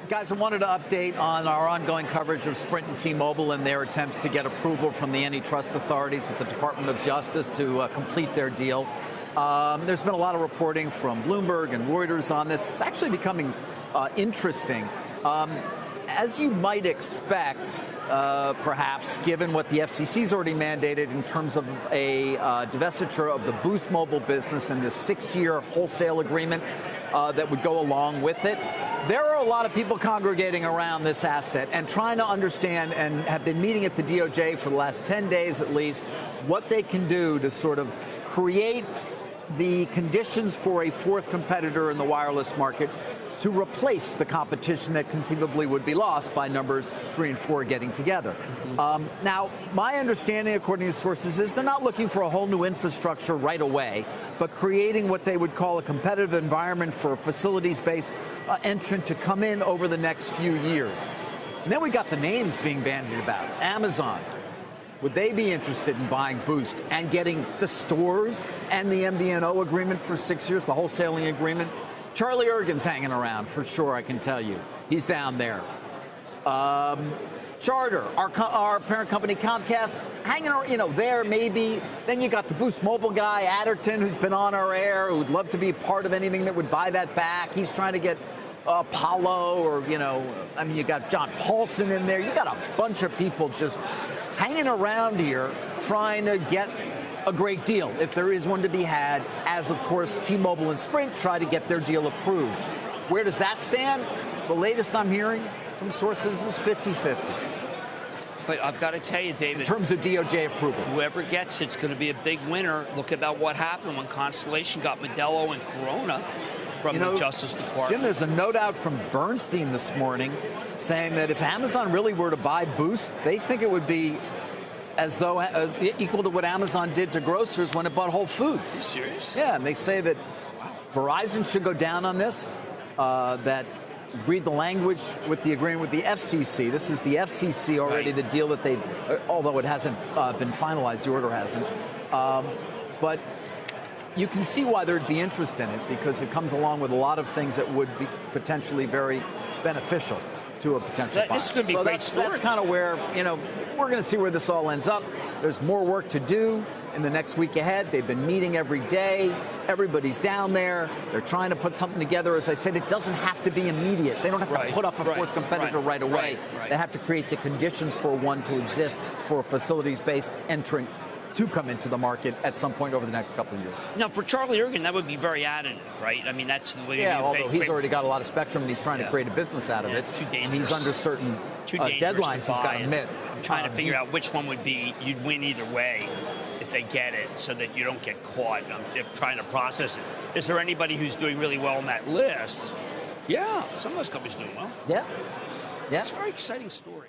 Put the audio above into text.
Guys, I wanted to update on our ongoing coverage of Sprint and T-Mobile and their attempts to get approval from the antitrust authorities at the Department of Justice to complete their deal. There's been a lot of reporting from Bloomberg and Reuters on this. It's actually becoming interesting. As you might expect, perhaps, given what the FCC's already mandated in terms of a divestiture of the Boost Mobile business and the 6-year wholesale agreement that would go along with it, there are a lot of people congregating around this asset and trying to understand, and have been meeting at the DOJ for the last 10 days at least, what they can do to sort of create the conditions for a fourth competitor in the wireless market to replace the competition that conceivably would be lost by numbers 3 and 4 getting together. Now, my understanding, according to sources, is they're not looking for a whole new infrastructure right away, but creating what they would call a competitive environment for a facilities-based entrant to come in over the next few years. And then we got the names being bandied about. Amazon. Would they be interested in buying Boost and getting the stores and the MVNO agreement for 6 years, the wholesaling agreement? Charlie Ergen's hanging around for sure, I can tell you. He's down there. Charter, our parent company Comcast, hanging around, there maybe. Then you got the Boost Mobile guy, Adderton, who's been on our air, who'd love to be a part of anything that would buy that back. He's trying to get Apollo or, you got John Paulson in there. You got a bunch of people just hanging around here trying to get a great deal, if there is one to be had, as, of course, T-Mobile and Sprint try to get their deal approved. Where does that stand? The latest I'm hearing from sources is 50-50. But I've got to tell you, David, in terms of DOJ approval, whoever gets it's going to be a big winner. Look about what happened when Constellation got Modelo and Corona from the Justice Department. Jim, there's a note out from Bernstein this morning saying that if Amazon really were to buy Boost, they think it would be as though equal to what Amazon did to grocers when it bought Whole Foods. Are you serious? Yeah, and they say that Verizon should go down on this, that read the language with the agreement with the FCC. This is the FCC already, the deal that they've, although it hasn't been finalized, the order hasn't. But you can see why there'd be interest in it, because it comes along with a lot of things that would be potentially very beneficial to a potential buyer. This is going to be a great story. That's kind of where, we're going to see where this all ends up. There's more work to do in the next week ahead. They've been meeting every day. Everybody's down there. They're trying to put something together. As I said, it doesn't have to be immediate. They don't have to put up a fourth competitor right away. They have to create the conditions for one to exist for a facilities-based entrant to come into the market at some point over the next couple of years. Now, for Charlie Ergen, that would be very additive, right? I mean, that's the way. Yeah, although he's already got a lot of spectrum and he's trying to create a business out of it. It's too dangerous. And he's under certain deadlines he's got to meet. I'm trying to figure out which one would be, you'd win either way if they get it, so that you don't get caught. I'm trying to process it. Is there anybody who's doing really well on that list? Yeah, some of those companies doing well. Yeah. It's a very exciting story.